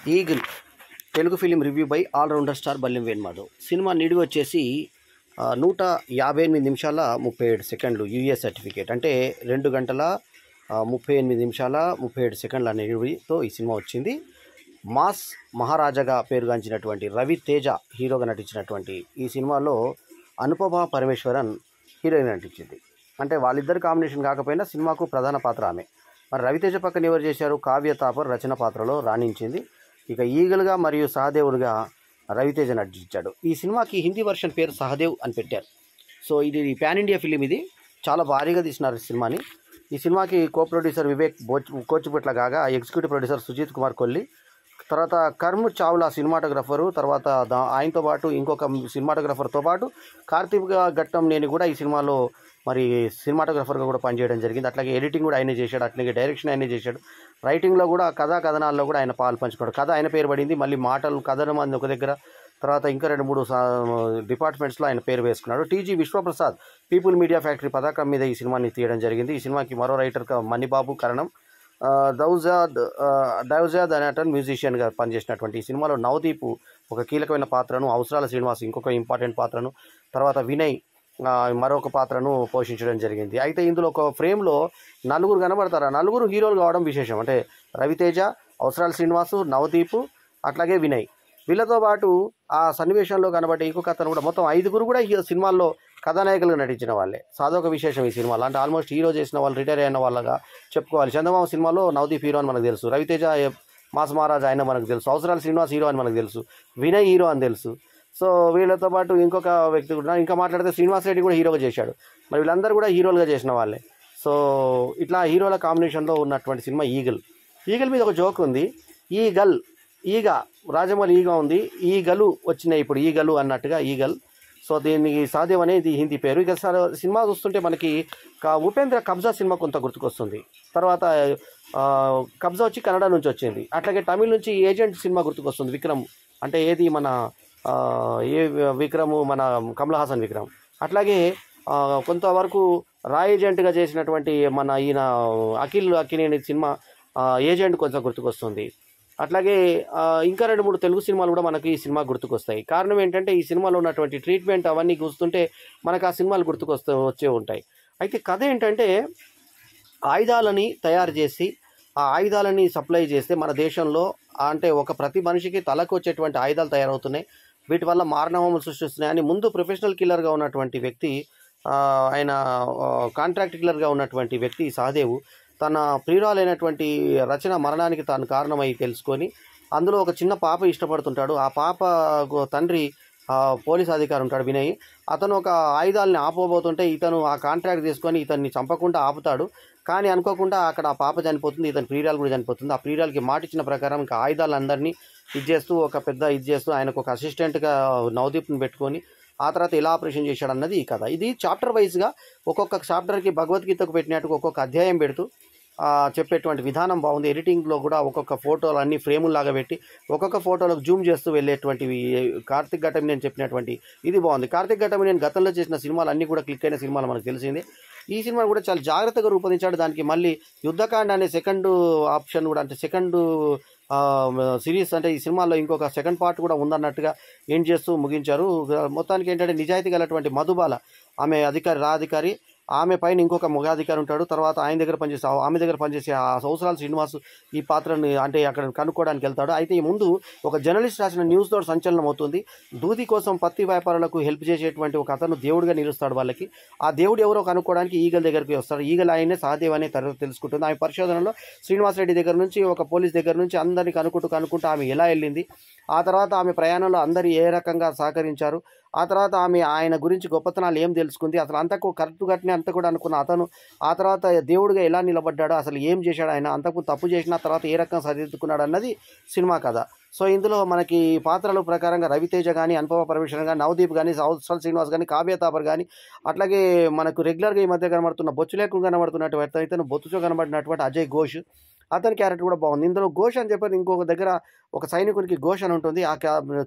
Eagle Telugu film review by allrounder star Ballem Venumadhav. సినిమా నిడివి వచ్చేసి 158 నిమిషాల 37 సెకండ్లు యూఏ సర్టిఫికేట్, అంటే 2 గంటల 38 నిమిషాల 37 సెకండ్ల నిడివితో ఈ సినిమా వచ్చింది. మాస్ మహారాజాగా పేరుగాంచినటువంటి రవితేజ హీరోగా నటించినటువంటి ఈ సినిమాలో అనుపమ పరమేశ్వరన్ హీరోయిన్ నటించింది. అంటే వాళ్ళిద్దరు కాంబినేషన్ కాకపోయినా సినిమాకు ప్రధాన పాత్ర ఆమె. మరి రవితేజ పక్కన ఎవరు చేశారు? కావ్య తాపర్ రచన పాత్రలో రాణించింది. ఇక ఈగల్గా మరియు సహదేవులుగా రవితేజ నటించాడు. ఈ సినిమాకి హిందీ వర్షన్ పేరు సహదేవ్ అని పెట్టారు. సో ఇది పాన్ ఇండియా ఫిలిం. ఇది చాలా భారీగా తీసినారు ఈ సినిమాని. ఈ సినిమాకి కో ప్రొడ్యూసర్ వివేక్ కోచిపుట్ల కాగా ఎగ్జిక్యూటివ్ ప్రొడ్యూసర్ సుజిత్ కుమార్ కొల్లి, తర్వాత కర్మ్ చావ్లా సినిమాటోగ్రఫరు, తర్వాత ఆయనతో పాటు ఇంకొక సినిమాటోగ్రఫర్తో పాటు కార్తీక్ ఘట్టం నేను కూడా ఈ సినిమాలో మరి సినిమాటోగ్రఫర్గా కూడా పనిచేయడం జరిగింది. అట్లాగే ఎడిటింగ్ కూడా ఆయనే చేశాడు, అట్లాగే డైరెక్షన్ ఆయనే చేశాడు. రైటింగ్లో కూడా కథనాల్లో కూడా ఆయన పాలు పంచుకున్నాడు. కథ ఆయన పేరు పడింది, మళ్ళీ మాటలు కథనం అంది ఒక దగ్గర, తర్వాత ఇంకా 2-3 డిపార్ట్మెంట్స్లో ఆయన పేరు వేసుకున్నాడు. TG Vishwaprasad people media factory పతాకం మీద ఈ సినిమాని తీయడం జరిగింది. ఈ సినిమాకి మరో రైటర్ మణిబాబు కరణం, దౌజాద్ అనే అతను మ్యూజిషియన్గా పనిచేసినటువంటి ఈ సినిమాలో నవదీప్ ఒక కీలకమైన పాత్రను, అవసరాల శ్రీనివాస్ ఇంకొక ఇంపార్టెంట్ పాత్రను, తర్వాత వినయ్ మరొక పాత్రను పోషించడం జరిగింది. అయితే ఇందులో ఒక ఫ్రేమ్లో 4 కనబడతారు. 4 హీరోలు కావడం విశేషం. అంటే రవితేజ, అవసరాల శ్రీనివాసు, నవదీప్, అట్లాగే వినయ్. వీళ్ళతో పాటు ఆ సన్నివేశంలో కనబడే ఇంకొక అతను కూడా, మొత్తం 5 కూడా ఈ సినిమాల్లో కథానాయకులుగా నటించిన వాళ్ళే. అదొక విశేషం ఈ సినిమాలో. అంటే ఆల్మోస్ట్ హీరో చేసిన వాళ్ళు రిటైర్ అయిన వాళ్ళగా చెప్పుకోవాలి. చందమామ సినిమాలో నవదీప్ హీరో అని మనకు తెలుసు, రవితేజ మాస్ మహారాజ్ ఆయన మనకు తెలుసు, అవసరాల శ్రీనివాస్ హీరో అని మనకు తెలుసు, వినయ్ హీరో అని తెలుసు. సో వీళ్ళతో పాటు ఇంకొక వ్యక్తి కూడా, ఇంకా మాట్లాడితే శ్రీనివాస్ రెడ్డి కూడా హీరోగా చేశాడు. మరి వీళ్ళందరూ కూడా హీరోలుగా చేసిన వాళ్ళే. సో ఇట్లా హీరోల కాంబినేషన్లో ఉన్నటువంటి సినిమా ఈగల్. ఈగల్ మీద ఒక జోక్ ఉంది. ఈగ రాజమౌళి ఈగ ఉంది, ఈగలు వచ్చినాయి ఇప్పుడు ఈగలు అన్నట్టుగా ఈగల్. సో దీనికి సహదేవ్ అనేది హిందీ పేరు. ఇక సినిమా చూస్తుంటే మనకి ఉపేంద్ర కబ్జా సినిమా కొంత గుర్తుకొస్తుంది. తర్వాత కబ్జా వచ్చి కన్నడ నుంచి వచ్చింది. అట్లాగే తమిళ నుంచి ఏజెంట్ సినిమా గుర్తుకొస్తుంది. విక్రమ్ అంటే ఏది మన విక్రమ్, మన కమల్ హాసన్ విక్రమ్. అట్లాగే కొంతవరకు రా ఏజెంట్గా చేసినటువంటి మన ఈయన అఖిల్ అక్కినేని సినిమా ఏజెంట్ కొంచెం గుర్తుకొస్తుంది. అట్లాగే ఇంకా 2-3 తెలుగు సినిమాలు కూడా మనకి ఈ సినిమా గుర్తుకొస్తాయి. కారణం ఏంటంటే ఈ సినిమాలో ఉన్నటువంటి ట్రీట్మెంట్ అవన్నీ చూస్తుంటే మనకు ఆ సినిమాలు వచ్చే ఉంటాయి. అయితే కథ ఏంటంటే, ఆయుధాలని తయారు చేసి ఆ ఆయుధాలని సప్లై చేస్తే మన దేశంలో అంటే ప్రతి మనిషికి తలకు వచ్చేటువంటి ఆయుధాలు తయారవుతున్నాయి, వీటి వల్ల మారణహోమం సృష్టిస్తున్నాయని ముందు ప్రొఫెషనల్ కిల్లర్గా ఉన్నటువంటి వ్యక్తి, ఆయన కాంట్రాక్ట్ కిల్లర్గా ఉన్నటువంటి వ్యక్తి సహదేవ్ తన ప్రియురాలైనటువంటి రచన మరణానికి తాను కారణమై తెలుసుకొని, అందులో ఒక చిన్న పాప ఇష్టపడుతుంటాడు. ఆ పాప తండ్రి పోలీస్ అధికారి ఉంటాడు వినయ్. అతను ఒక ఆయుధాలని ఆపబోతుంటే ఇతను ఆ కాంట్రాక్ట్ తీసుకొని ఇతన్ని చంపకుండా ఆపుతాడు. కానీ అనుకోకుండా అక్కడ ఆ పాప చనిపోతుంది, ఇతని ప్రియురాలు కూడా చనిపోతుంది. ఆ ప్రియురాలకి మాట ఇచ్చిన ప్రకారం ఇంకా ఆయుధాలందరినీ చేస్తూ ఆయనకు ఒక అసిస్టెంట్గా నవదీప్ని పెట్టుకొని ఆ తర్వాత ఎలా ఆపరేషన్ చేశాడన్నది ఈ కథ. ఇది చాప్టర్ వైజ్గా ఒక్కొక్క చాప్టర్కి భగవద్గీతకు పెట్టినట్టుగా ఒక్కొక్క అధ్యాయం పెడుతూ చెప్పేటువంటి విధానం బాగుంది. ఎడిటింగ్లో కూడా ఒక్కొక్క ఫోటోలు అన్ని ఫ్రేముల్లాగా పెట్టి ఒక్కొక్క ఫోటోలకు జూమ్ చేస్తూ వెళ్ళేటువంటివి కార్తీక్ ఘట్టం నేను చెప్పినటువంటి ఇది బాగుంది. కార్తీక్ ఘట్టం నేను గతంలో చేసిన సినిమాలు అన్నీ కూడా క్లిక్ అయిన సినిమాలు మనకు తెలిసిందే. ఈ సినిమాను కూడా చాలా జాగ్రత్తగా రూపొందించాడు. దానికి మళ్ళీ యుద్ధకాండ అనే సెకండ్ ఆప్షన్ కూడా, అంటే సెకండ్ సిరీస్, అంటే ఈ సినిమాలో ఇంకొక సెకండ్ పార్ట్ కూడా ఉందన్నట్టుగా ఏం చేస్తూ ముగించారు. మొత్తానికి ఏంటంటే నిజాయితీ గలటువంటి మధుబాల ఆమె అధికారి, ఆమె పైన ఇంకొక మగాధికారి ఉంటాడు. తర్వాత ఆమె దగ్గర పనిచేసే ఆ అవసరాల శ్రీనివాస్ ఈ పాత్రని అంటే అక్కడ కనుక్కోవడానికి వెళ్తాడు. అయితే ఈ ముందు ఒక జర్నలిస్ట్ రాసిన న్యూస్ తోటి సంచలనం అవుతుంది. దూది కోసం పత్తి వ్యాపారులకు హెల్ప్ చేసేటువంటి ఒక అతను దేవుడిగా నిలుస్తాడు వాళ్ళకి. ఆ దేవుడు ఎవరో కనుక్కోవడానికి ఈగల్ దగ్గరికి వస్తాడు. ఈగల్ ఆయనే సహదేవ్ అనే తర్వాత తెలుసుకుంటుంది. ఆమె పరిశోధనలో శ్రీనివాస్ రెడ్డి దగ్గర నుంచి ఒక పోలీస్ దగ్గర నుంచి అందరినీ కనుక్కుంటూ ఆమె ఎలా వెళ్ళింది, ఆ తర్వాత ఆమె ప్రయాణంలో అందరూ ఏ రకంగా సహకరించారు, ఆ తర్వాత ఆయన గురించి గొప్పతనాలు ఏం తెలుసుకుంది, అసలు అంతకు కరెక్ట్గానే అంత కూడా అనుకున్న అతను ఆ తర్వాత దేవుడిగా ఎలా నిలబడ్డాడు, అసలు ఏం చేశాడు, ఆయన అంతకు తప్పు చేసిన తర్వాత ఏ రకంగా సరిదిద్దుకున్నాడు అన్నది సినిమా కథ. సో ఇందులో మనకి పాత్రల ప్రకారంగా రవితేజ కానీ, అనుపమ పరమేశ్వరన్ కానీ, నవదీప్ కానీ, అవసరాల శ్రీనివాస్ కానీ, కావ్య తాపర్ కానీ, అట్లాగే మనకు రెగ్యులర్గా ఈ మధ్య కనబడుతున్న బొచ్చు లేకుండా కనబడుతున్నటువంటి ఇతను బొత్తుతో కనబడినటువంటి అజయ్ ఘోష్, అతని క్యారెక్టర్ కూడా బాగుంది. ఇందులో ఘోష్ అని చెప్పని ఇంకొక దగ్గర ఒక సైనికునికి ఘోష్ అని ఉంటుంది. ఆ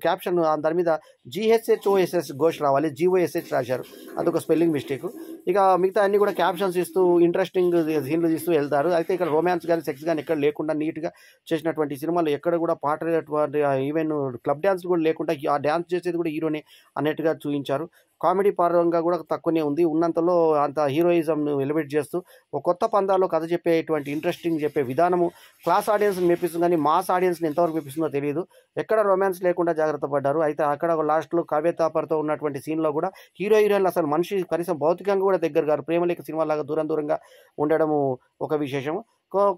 క్యాప్షన్ దాని మీద GHOSS ఘోష్ రావాలి, GOSH రాశారు. అదొక స్పెల్లింగ్ మిస్టేక్. ఇక మిగతా అన్ని కూడా క్యాప్షన్స్ ఇస్తూ ఇంట్రెస్టింగ్ సీన్లు తీస్తూ వెళ్తారు. అయితే ఇక్కడ రొమాన్స్ కానీ సెక్స్ కానీ ఎక్కడ లేకుండా నీట్గా చేసినటువంటి సినిమాలు, ఎక్కడ కూడా పాటటువంటి ఈవెన్ క్లబ్ డ్యాన్స్ కూడా లేకుండా ఆ డ్యాన్స్ చేసేది కూడా హీరోనే అన్నట్టుగా చూపించారు. కామెడీ పరంగా కూడా తక్కువనే ఉంది. ఉన్నంతలో అంత హీరోయిజంను ఎలివేట్ చేస్తూ ఒక కొత్త పందాల్లో కథ చెప్పేటువంటి ఇంట్రెస్టింగ్ చెప్పే విధానము క్లాస్ ఆడియన్స్ని మెప్పిస్తుంది, కానీ మాస్ ఆడియన్స్ని ఎంతవరకు మెప్పిస్తుందో తెలియదు. ఎక్కడ రొమాన్స్ లేకుండా జాగ్రత్త పడ్డారు. అయితే అక్కడ లాస్ట్లో కావ్య తాపర్తో ఉన్నటువంటి సీన్లో కూడా హీరోయిన్లు అసలు మనిషి కనీసం భౌతికంగా కూడా దగ్గర గారు, ప్రేమలేఖ సినిమాలాగా దూరంగా ఉండడము ఒక విశేషం.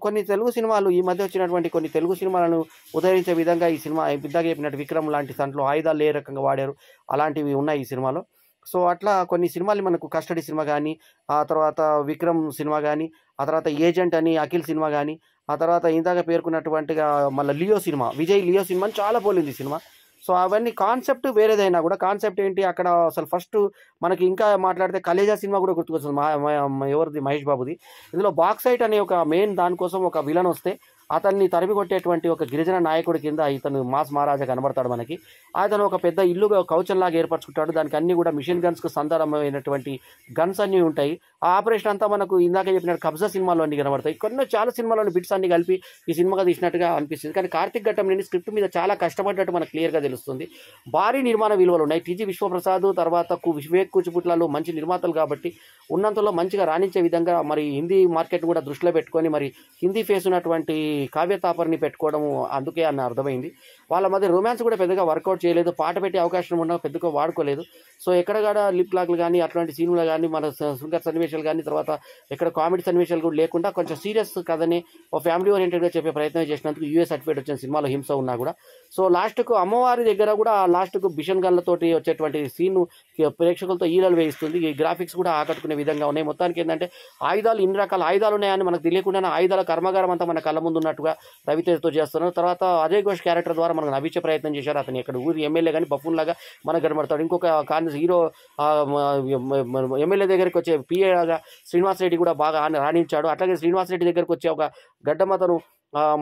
కొన్ని తెలుగు సినిమాలు ఈ మధ్య వచ్చినటువంటి కొన్ని తెలుగు సినిమాలను ఉదయించే విధంగా ఈ సినిమా ఇందాక చెప్పినట్టు విక్రమ్ లాంటి దాంట్లో ఆయుధాలు ఏ రకంగా వాడారు అలాంటివి ఉన్నాయి ఈ సినిమాలో. సో అట్లా కొన్ని సినిమాలు మనకు కస్టడీ సినిమా కానీ, ఆ తర్వాత విక్రమ్ సినిమా కానీ, ఆ తర్వాత ఏజెంట్ అని అఖిల్ సినిమా కానీ, ఆ తర్వాత ఇందాక పేర్కొన్నటువంటిగా మళ్ళీ లియో సినిమా, లియో సినిమాని చాలా పోలింది సినిమా. సో అవన్నీ కాన్సెప్ట్ వేరేదైనా కూడా కాన్సెప్ట్ ఏంటి అక్కడ అసలు ఫస్ట్ మనకి ఇంకా మాట్లాడితే కలేజా సినిమా కూడా గుర్తుకొస్తుంది, ఎవరిది, మహేష్ బాబుది. ఇందులో బాక్సైట్ అనే ఒక మెయిన్ దానికోసం ఒక విలన్ వస్తే అతన్ని తరిమి కొట్టేటువంటి ఒక గిరిజన నాయకుడి కింద ఇతను మాస్ మహారాజా కనబడతాడు మనకి. అతను ఒక పెద్ద ఇల్లుగా కౌచంలాగా ఏర్పరచుకుంటాడు. దానికి అన్ని కూడా మిషన్ గన్స్కు సంధానమైనటువంటి గన్స్ అన్నీ ఉంటాయి. ఆ ఆపరేషన్ అంతా మనకు ఇందాక చెప్పినట్టు కబ్జా సినిమాలో అన్ని కనబడతాయి. కొన్ని చాలా సినిమాలోని బిట్స్ అన్ని కలిపి ఈ సినిమాగా తీసినట్టుగా అనిపిస్తుంది. కానీ కార్తిక్ ఘట్టంనేని స్క్రిప్ట్ మీద చాలా కష్టపడ్డట్టు మనకు క్లియర్గా తెలుస్తుంది. భారీ నిర్మాణ విలువలు ఉన్నాయి. టీజీ విశ్వప్రసాద్ తర్వాత వివేక్ కూచిపుట్లలో మంచి నిర్మాతలు కాబట్టి ఉన్నంతలో మంచిగా రాణించే విధంగా మరి హిందీ మార్కెట్ కూడా దృష్టిలో పెట్టుకొని మరి హిందీ ఫేస్ ఉన్నటువంటి కావ్య తాపర్ని పెట్టుకోవడం అందుకే అని అర్థమైంది. వాళ్ళ మధ్య రొమాన్స్ కూడా పెద్దగా వర్కౌట్ చేయలేదు. పాట పెట్టే అవకాశం ఉన్నా పెద్దగా వాడుకోలేదు. సో ఎక్కడ లిప్ లాక్లు కానీ అట్లాంటి సీన్లు కానీ మన శృంగార సన్నివేశాలు కానీ తర్వాత ఎక్కడ కామెడీ సన్నివేశాలు కూడా లేకుండా కొంచెం సీరియస్ కథని ఒక ఫ్యామిలీ ఓరియంటెడ్గా చెప్పే ప్రయత్నం చేసినందుకు US సర్టిఫికేట్ వచ్చిన సినిమాలో హింస ఉన్నా కూడా. సో లాస్ట్కు అమ్మవారి దగ్గర కూడా లాస్ట్కు బిషన్ గన్లతోటి వచ్చేటువంటి సీన్ ప్రేక్షకులతో ఈలలు వేయిస్తుంది. ఈ గ్రాఫిక్స్ కూడా ఆకట్టుకునే విధంగా ఉన్నాయి. మొత్తానికి ఏంటంటే ఆయుధాలు ఇన్ని రకాల ఆయుధాలు ఉన్నాయని మనకు తెలియకుండా ఆయుధాల కర్మాగారం అంతా మన కళ్ళ ముందు ఉన్నట్టుగా రవితేజతో చేస్తున్నారు. తర్వాత అజయ్ ఘోష్ క్యారెక్టర్ ద్వారా మనకు నవ్వించే ప్రయత్నం చేశారు. అతను ఇక్కడ ఊరి ఎమ్మెల్యే కానీ బఫూన్ లాగా మనకు కనబడతాడు. ఇంకొక హీరో ఎమ్మెల్యే దగ్గరికి వచ్చే PAగా శ్రీనివాస్ రెడ్డి కూడా బాగా రాణించాడు. అట్లాగే శ్రీనివాస్ రెడ్డి దగ్గరికి వచ్చే ఒక గడ్డమతను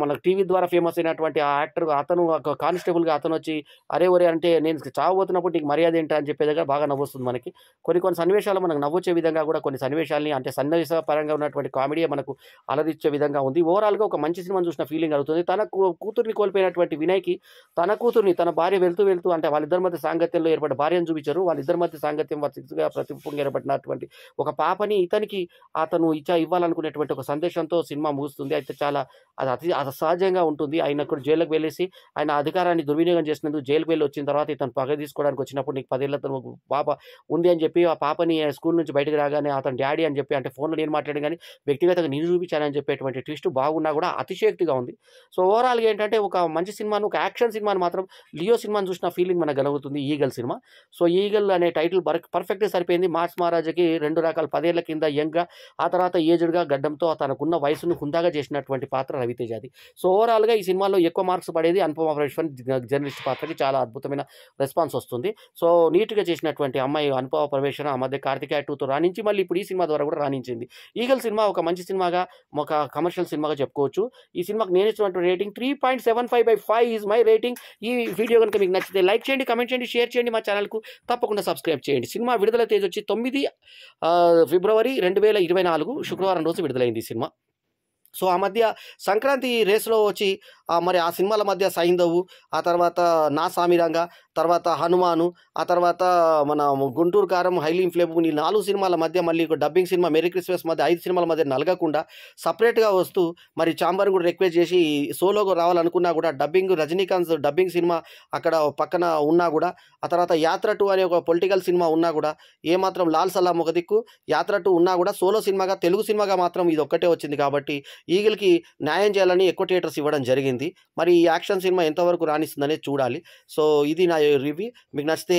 మనకు టీవీ ద్వారా ఫేమస్ అయినటువంటి ఆ యాక్టర్ అతను కానిస్టేబుల్గా అతను వచ్చి అరే ఒరే అంటే నేను చావబోతున్నప్పుడు నీకు మర్యాద ఏంటా అని చెప్పే దగ్గర బాగా నవ్వొస్తుంది మనకి. కొన్ని సన్నివేశాలు మనకు నవ్వొచ్చే విధంగా కూడా కొన్ని సన్నివేశాలని అంటే సన్నివేశ పరంగా ఉన్నటువంటి కామెడీ మనకు అలరించే విధంగా ఉంది. ఓవరాల్గా ఒక మంచి సినిమాను చూసిన ఫీలింగ్ అవుతుంది. తన కూతుర్ని కోల్పోయినటువంటి వినయ్కి తన కూతుర్ని తన భార్య వెళ్తూ అంటే వాళ్ళిద్దరి మధ్య సాంగత్యంలో ఏర్పడిన భార్యను చూపించారు. వాళ్ళిద్దరి మధ్య సాంగత్యం గా ప్రతిపంగా ఏర్పడినటువంటి ఒక పాపని ఇతనికి అతను ఇవ్వాలనుకునేటువంటి ఒక సందేశంతో సినిమా ముగుస్తుంది. అయితే చాలా అది అసహజంగా ఉంటుంది. ఆయన కూడా జైలుకి వెళ్ళేసి ఆయన అధికారాన్ని దుర్వినియోగం చేసినందుకు జైలుకి వెళ్ళి వచ్చిన తర్వాత ఇతను పగ తీసుకోవడానికి వచ్చినప్పుడు నీకు 10 ఏళ్ళ పాప ఉంది అని చెప్పి ఆ పాపని స్కూల్ నుంచి బయటకు రాగానే అతను డాడీ అని చెప్పి అంటే ఫోన్లో నేను మాట్లాడాను కానీ వ్యక్తిగతంగా నేను చూపించానని చెప్పేటువంటి ట్విస్ట్ బాగున్నా కూడా అతిశయోక్తిగా ఉంది. సో ఓవరాల్గా ఏంటంటే ఒక మంచి సినిమాను ఒక యాక్షన్ సినిమాను మాత్రం లియో సినిమాను చూసిన ఫీలింగ్ మనకు కలుగుతుంది. Eagle cinema. సో ఈగల్ అనే టైటిల్ పర్ఫెక్ట్గా సరిపోయింది. మాస్ మహారాజాకి 2 రకాల 10 ఏళ్ల కింద యంగ్గా ఆ తర్వాత ఏజ్డ్గా గడ్డంతో తనకున్న వయసును హుందాగా చేసినటువంటి పాత్ర రవితేజది. సో ఓవరాల్గా ఈ సినిమాలో ఎక్కువ మార్క్స్ పడేది అనుపమ పరమేశ్వరన్ జర్నలిస్ట్ పాత్రకి చాలా అద్భుతమైన రెస్పాన్స్ వస్తుంది. సో నీట్గా చేసినటువంటి అమ్మాయి అనుపమ పరమేశ్వరన్ ఆ మధ్య కార్తికేయ 2తో రాణించి మళ్ళీ ఇప్పుడు ఈ సినిమా ద్వారా కూడా రాణించింది. ఈగల్ సినిమా ఒక మంచి సినిమాగా ఒక కమర్షియల్ సినిమాగా చెప్పుకోవచ్చు. ఈ సినిమాకి నేను ఇచ్చినటువంటి రేటింగ్ 3.75/5 ఈజ్ మై రేటింగ్. ఈ వీడియో కనుక మీకు నచ్చితే లైక్ చేయండి, కమెంట్ చేయండి, షేర్ చేయండి, మా ఛానల్కు తప్పకుండా సబ్స్క్రైబ్ చేయండి. సినిమా విడుదల తేదీ వచ్చి 9 ఫిబ్రవరి 2024 శుక్రవారం రోజు విడుదలైంది ఈ సినిమా. సో ఆ మధ్య సంక్రాంతి రేస్లో వచ్చి మరి ఆ సినిమాల మధ్య సైంధవు, ఆ తర్వాత నా సామిరంగా, తర్వాత హనుమాను, ఆ తర్వాత మన గుంటూరు కారం, హైలీ ఇన్ఫ్లేమబుల్ ఈ 4 సినిమాల మధ్య మళ్ళీ డబ్బింగ్ సినిమా మెరీ క్రిస్మస్ మధ్య 5 సినిమాల మధ్య నలగకుండా సపరేట్గా వస్తూ మరి చాంబర్ని కూడా రిక్వెస్ట్ చేసి సోలోగా రావాలనుకున్నా కూడా డబ్బింగ్ రజనీకాంత్ డబ్బింగ్ సినిమా అక్కడ పక్కన ఉన్నా కూడా ఆ తర్వాత యాత్ర 2 అనే ఒక పొలిటికల్ సినిమా ఉన్నా కూడా ఏమాత్రం లాల్ సలాం ఒక దిక్కు యాత్ర 2 ఉన్నా కూడా సోలో సినిమాగా తెలుగు సినిమాగా మాత్రం ఇది ఒక్కటే వచ్చింది కాబట్టి ఈగల్కి న్యాయం చేయాలని ఎక్కువ థియేటర్స్ ఇవ్వడం జరిగింది. మరి ఈ యాక్షన్ సినిమా ఎంతవరకు రాణిస్తుందనేది చూడాలి. సో ఇది నా రివ్యూ. మీకు నచ్చితే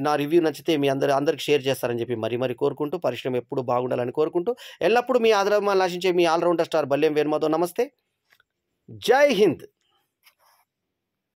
నా రివ్యూ నచ్చితే మీ అందరికి షేర్ చేస్తారని చెప్పి మరీ కోరుకుంటూ పరిశ్రమ ఎప్పుడు బాగుండాలని కోరుకుంటూ ఎల్లప్పుడూ మీ ఆదరణ ఆశించే మీ ఆల్రౌండర్ స్టార్ బల్యం వేణుమాధవ్. నమస్తే, జై హింద్.